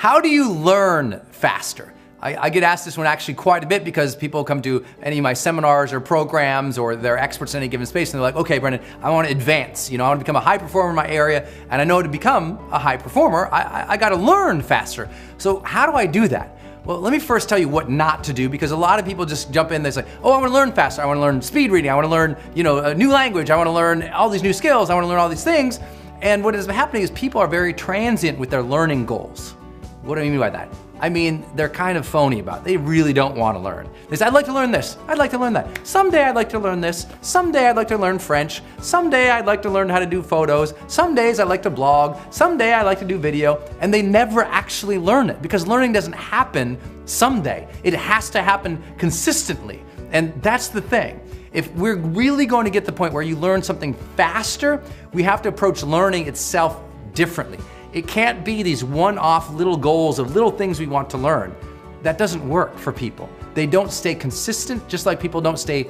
How do you learn faster? I get asked this one actually quite a bit because people come to any of my seminars or programs or they're experts in any given space and they're like, okay, Brendan, I want to advance. I want to become a high performer in my area, and I know to become a high performer, I got to learn faster. So how do I do that? Well, let me first tell you what not to do, because a lot of people just jump in, they say, oh, I want to learn faster. I want to learn speed reading. I want to learn, a new language. I want to learn all these new skills. I want to learn all these things. And what is happening is people are very transient with their learning goals. What do I mean by that? I mean, they're kind of phony about it. They really don't want to learn. They say, I'd like to learn this. I'd like to learn that. Someday I'd like to learn this. Someday I'd like to learn French. Someday I'd like to learn how to do photos. Some days I'd like to blog. Someday I'd like to do video. And they never actually learn it, because learning doesn't happen someday. It has to happen consistently. And that's the thing. If we're really going to get to the point where you learn something faster, we have to approach learning itself differently. It can't be these one-off little goals of little things we want to learn. That doesn't work for people. They don't stay consistent, just like people don't stay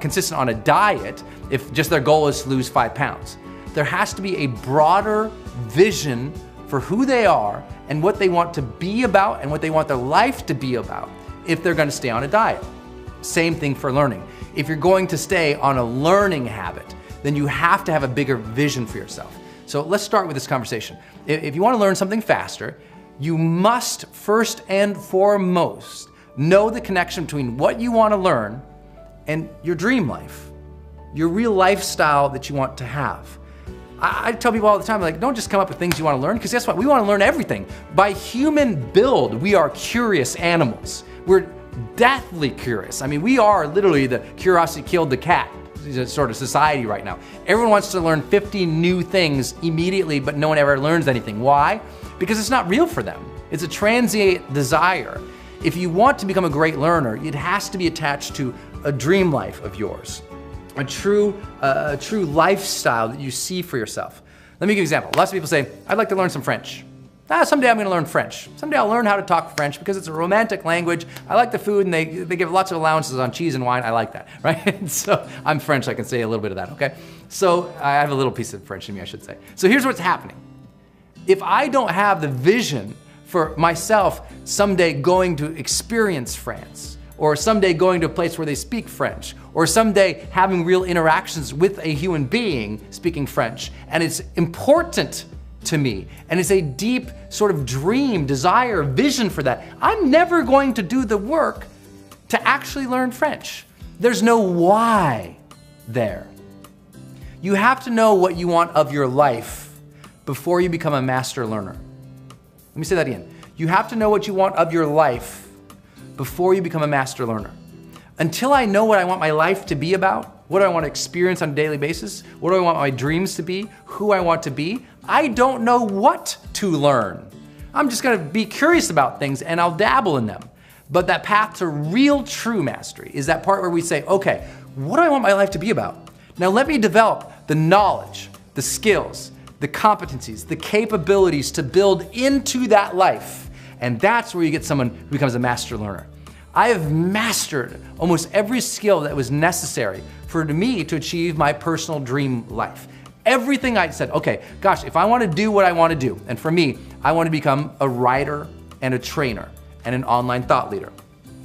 consistent on a diet if just their goal is to lose 5 pounds. There has to be a broader vision for who they are and what they want to be about and what they want their life to be about if they're going to stay on a diet. Same thing for learning. If you're going to stay on a learning habit, then you have to have a bigger vision for yourself. So let's start with this conversation. If you want to learn something faster, you must first and foremost know the connection between what you want to learn and your dream life, your real lifestyle that you want to have. I tell people all the time, don't just come up with things you want to learn, because guess what? We want to learn everything. By human build, we are curious animals. We're deathly curious. I mean, we are literally the curiosity killed the cat sort of society right now. Everyone wants to learn 50 new things immediately, but no one ever learns anything. Why? Because it's not real for them. It's a transient desire. If you want to become a great learner, it has to be attached to a dream life of yours, a true lifestyle that you see for yourself. Let me give you an example. Lots of people say, I'd like to learn some French. Someday I'm going to learn French. Someday I'll learn how to talk French because it's a romantic language. I like the food, and they give lots of allowances on cheese and wine. I like that, right? So I'm French, I can say a little bit of that, okay? So I have a little piece of French in me, I should say. So here's what's happening. If I don't have the vision for myself someday going to experience France, or someday going to a place where they speak French, or someday having real interactions with a human being speaking French, and it's important to me, and it's a deep sort of dream, desire, vision for that, I'm never going to do the work to actually learn French. There's no why there. You have to know what you want of your life before you become a master learner. Let me say that again. You have to know what you want of your life before you become a master learner. Until I know what I want my life to be about, what do I want to experience on a daily basis, what do I want my dreams to be, who I want to be, I don't know what to learn. I'm just going to be curious about things and I'll dabble in them. But that path to real true mastery is that part where we say, okay, what do I want my life to be about? Now let me develop the knowledge, the skills, the competencies, the capabilities to build into that life. And that's where you get someone who becomes a master learner. I have mastered almost every skill that was necessary for me to achieve my personal dream life. Everything I said, okay, gosh, if I want to do what I want to do, and for me, I want to become a writer and a trainer and an online thought leader.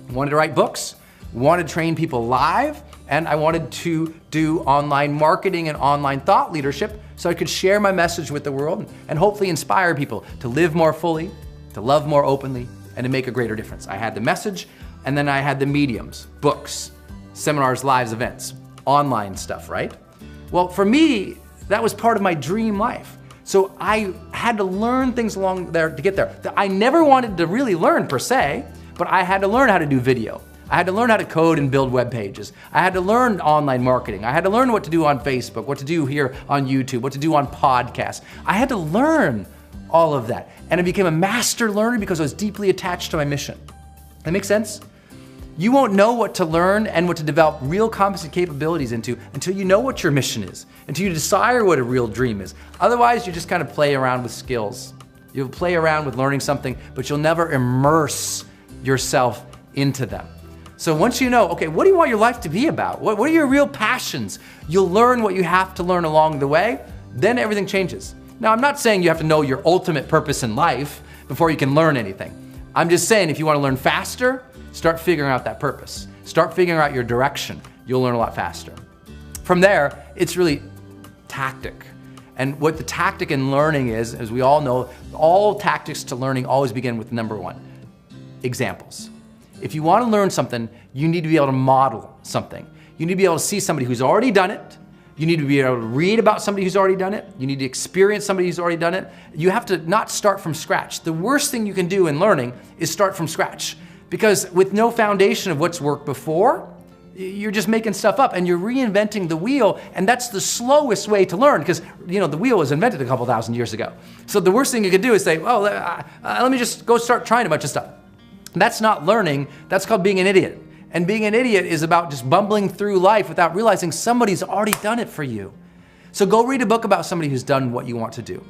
I wanted to write books, wanted to train people live, and I wanted to do online marketing and online thought leadership so I could share my message with the world and hopefully inspire people to live more fully, to love more openly, and to make a greater difference. I had the message, and then I had the mediums, books, seminars, lives, events, online stuff, right? Well, for me, that was part of my dream life. So I had to learn things along there to get there that I never wanted to really learn per se, but I had to learn how to do video. I had to learn how to code and build web pages. I had to learn online marketing. I had to learn what to do on Facebook, what to do here on YouTube, what to do on podcasts. I had to learn all of that. And I became a master learner because I was deeply attached to my mission. That makes sense? You won't know what to learn and what to develop real competent capabilities into until you know what your mission is, until you decide what a real dream is. Otherwise, you just kind of play around with skills. You'll play around with learning something, but you'll never immerse yourself into them. So once you know, okay, what do you want your life to be about? What are your real passions? You'll learn what you have to learn along the way, then everything changes. Now, I'm not saying you have to know your ultimate purpose in life before you can learn anything. I'm just saying, if you want to learn faster, start figuring out that purpose. Start figuring out your direction. You'll learn a lot faster. From there, it's really tactic. And what the tactic in learning is, as we all know, all tactics to learning always begin with number one, examples. If you want to learn something, you need to be able to model something. You need to be able to see somebody who's already done it. You need to be able to read about somebody who's already done it. You need to experience somebody who's already done it. You have to not start from scratch. The worst thing you can do in learning is start from scratch, because with no foundation of what's worked before, you're just making stuff up and you're reinventing the wheel, and that's the slowest way to learn, because the wheel was invented a couple thousand years ago. So the worst thing you could do is say, let me just go start trying a bunch of stuff. That's not learning, that's called being an idiot. And being an idiot is about just bumbling through life without realizing somebody's already done it for you. So go read a book about somebody who's done what you want to do.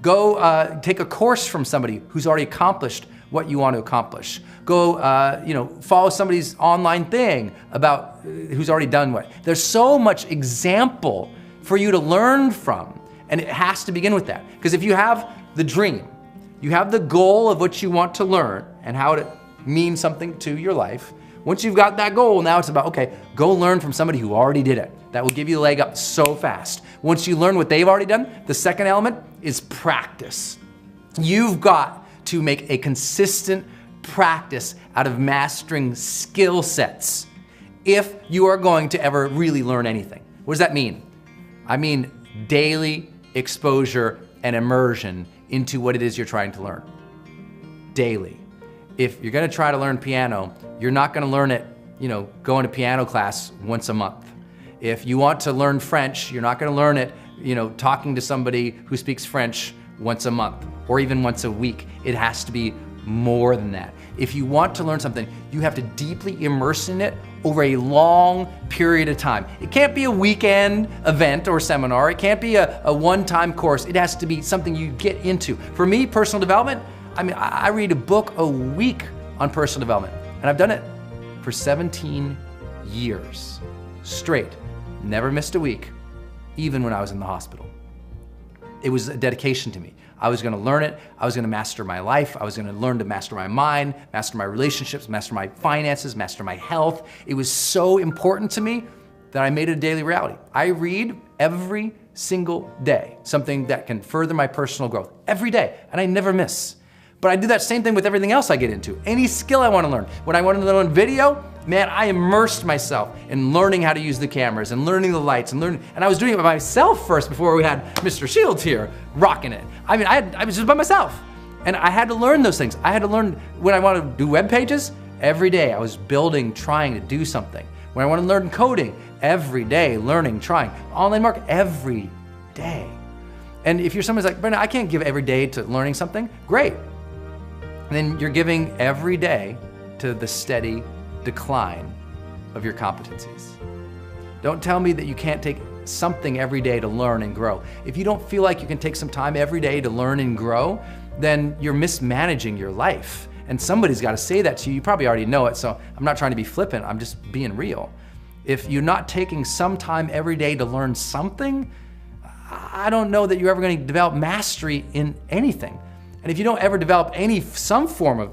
Go take a course from somebody who's already accomplished what you want to accomplish. Go follow somebody's online thing about who's already done what. There's so much example for you to learn from, and it has to begin with that. Because if you have the dream, you have the goal of what you want to learn and how it means something to your life. Once you've got that goal, now it's about, okay, go learn from somebody who already did it. That will give you a leg up so fast. Once you learn what they've already done, the second element is practice. You've got to make a consistent practice out of mastering skill sets if you are going to ever really learn anything. What does that mean? I mean daily exposure and immersion into what it is you're trying to learn. Daily. If you're gonna try to learn piano, you're not gonna learn it, going to piano class once a month. If you want to learn French, you're not gonna learn it, talking to somebody who speaks French once a month or even once a week. It has to be more than that. If you want to learn something, you have to deeply immerse in it over a long period of time. It can't be a weekend event or seminar. It can't be a one-time course. It has to be something you get into. For me, personal development, I read a book a week on personal development, and I've done it for 17 years straight. Never missed a week, even when I was in the hospital. It was a dedication to me. I was gonna learn it. I was gonna master my life. I was gonna learn to master my mind, master my relationships, master my finances, master my health. It was so important to me that I made it a daily reality. I read every single day something that can further my personal growth, every day, and I never miss. But I do that same thing with everything else I get into. Any skill I wanna learn. When I wanted to learn video, man, I immersed myself in learning how to use the cameras and learning the lights and I was doing it by myself first before we had Mr. Shields here rocking it. I was just by myself. And I had to learn those things. I had to learn when I wanted to do web pages, every day I was building, trying to do something. When I wanted to learn coding, every day, learning, trying. Online marketing, every day. And if you're someone who's like, Brendan, I can't give every day to learning something, great. And then you're giving every day to the steady decline of your competencies. Don't tell me that you can't take something every day to learn and grow. If you don't feel like you can take some time every day to learn and grow, then you're mismanaging your life. And somebody's got to say that to you. You probably already know it, so I'm not trying to be flippant, I'm just being real. If you're not taking some time every day to learn something, I don't know that you're ever going to develop mastery in anything. And if you don't ever develop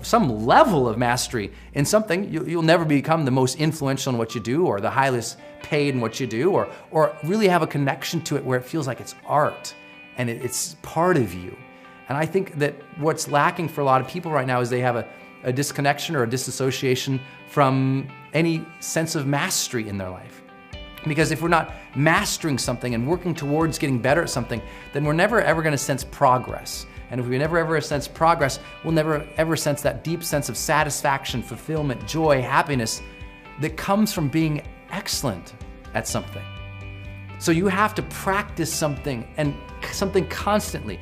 some level of mastery in something, you'll never become the most influential in what you do or the highest paid in what you do or really have a connection to it where it feels like it's art and it's part of you. And I think that what's lacking for a lot of people right now is they have a disconnection or a disassociation from any sense of mastery in their life. Because if we're not mastering something and working towards getting better at something, then we're never ever gonna sense progress. And if we never ever sense progress, we'll never ever sense that deep sense of satisfaction, fulfillment, joy, happiness that comes from being excellent at something. So you have to practice something and something constantly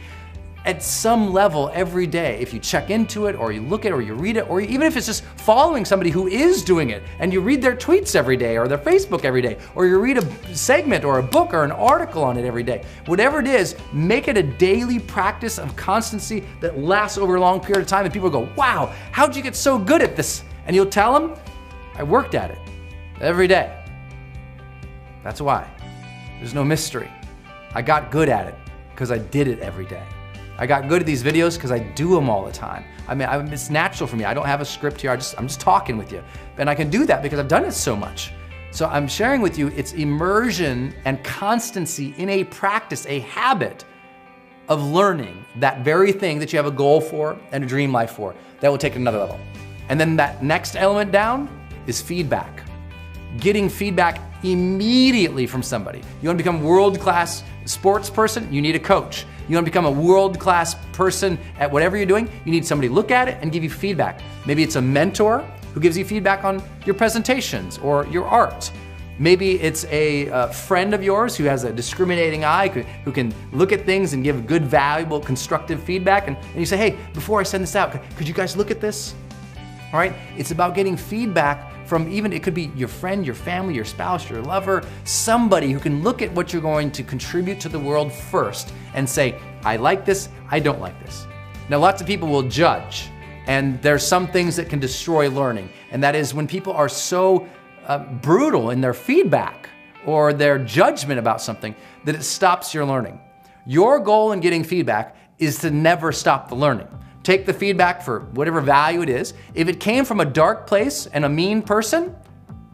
at some level every day. If you check into it or you look at it or you read it, or even if it's just following somebody who is doing it and you read their tweets every day or their Facebook every day, or you read a segment or a book or an article on it every day, whatever it is, make it a daily practice of constancy that lasts over a long period of time and people go, wow, how'd you get so good at this? And you'll tell them, I worked at it every day. That's why. There's no mystery. I got good at it because I did it every day. I got good at these videos because I do them all the time. I mean, it's natural for me. I don't have a script here. I'm just talking with you. And I can do that because I've done it so much. So I'm sharing with you, it's immersion and constancy in a practice, a habit of learning that very thing that you have a goal for and a dream life for, that will take it another level. And then that next element down is feedback. Getting feedback immediately from somebody. You want to become a world-class sports person? You need a coach. You want to become a world-class person at whatever you're doing? You need somebody to look at it and give you feedback. Maybe it's a mentor who gives you feedback on your presentations or your art. Maybe it's a friend of yours who has a discriminating eye, who can look at things and give good, valuable, constructive feedback. And you say, hey, before I send this out, could you guys look at this? All right? It's about getting feedback from it could be your friend, your family, your spouse, your lover, somebody who can look at what you're going to contribute to the world first and say, I like this, I don't like this. Now, lots of people will judge, and there's some things that can destroy learning, and that is when people are so brutal in their feedback or their judgment about something that it stops your learning. Your goal in getting feedback is to never stop the learning. Take the feedback for whatever value it is. If it came from a dark place and a mean person,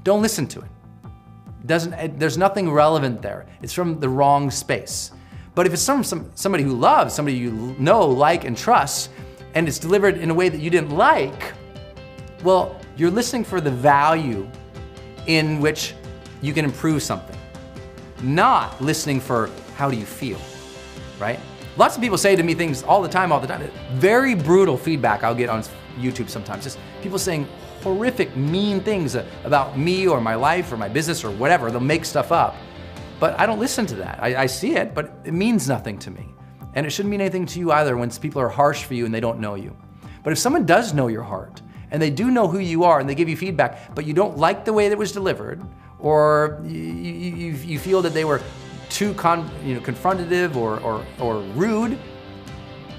don't listen to it. There's nothing relevant there. It's from the wrong space. But if it's somebody who loves, somebody you know, like, and trust, and it's delivered in a way that you didn't like, well, you're listening for the value in which you can improve something, not listening for how do you feel, right? Lots of people say to me things all the time. Very brutal feedback I'll get on YouTube sometimes. Just people saying horrific, mean things about me or my life or my business or whatever. They'll make stuff up. But I don't listen to that. I see it, but it means nothing to me. And it shouldn't mean anything to you either when people are harsh for you and they don't know you. But if someone does know your heart, and they do know who you are and they give you feedback, but you don't like the way that was delivered, or you feel that they were too confrontative or rude,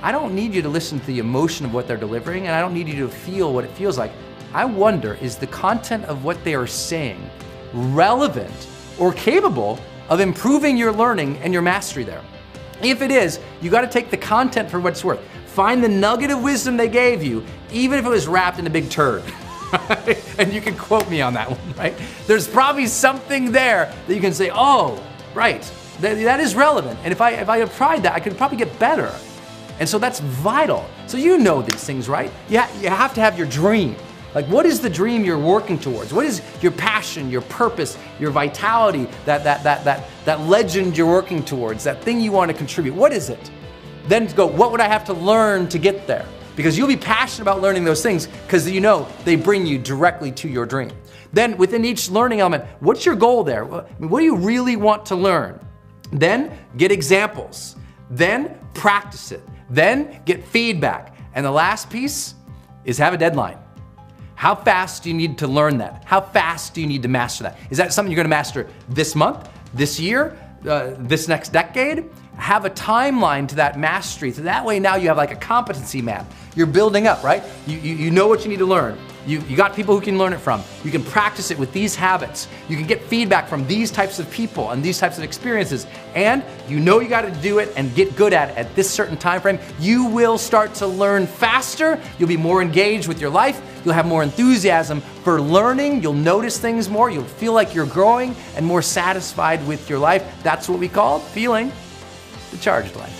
I don't need you to listen to the emotion of what they're delivering, and I don't need you to feel what it feels like. I wonder, is the content of what they are saying relevant or capable of improving your learning and your mastery there? If it is, you got to take the content for what it's worth. Find the nugget of wisdom they gave you, even if it was wrapped in a big turd. And you can quote me on that one, right? There's probably something there that you can say, oh, right, that is relevant. And if I applied that, I could probably get better. And so that's vital. So you know these things, right? You have to have your dream. Like, what is the dream you're working towards? What is your passion, your purpose, your vitality, that legend you're working towards, that thing you want to contribute? What is it? Then go, what would I have to learn to get there? Because you'll be passionate about learning those things because you know they bring you directly to your dream. Then within each learning element, what's your goal there? What do you really want to learn? Then get examples. Then practice it. Then get feedback. And the last piece is have a deadline. How fast do you need to learn that? How fast do you need to master that? Is that something you're gonna master this month, this year, this next decade? Have a timeline to that mastery. So that way now you have like a competency map. You're building up, right? You know what you need to learn. You got people who can learn it from. You can practice it with these habits. You can get feedback from these types of people and these types of experiences. And you know you got to do it and get good at it at this certain time frame. You will start to learn faster. You'll be more engaged with your life. You'll have more enthusiasm for learning. You'll notice things more. You'll feel like you're growing and more satisfied with your life. That's what we call feeling the charged life.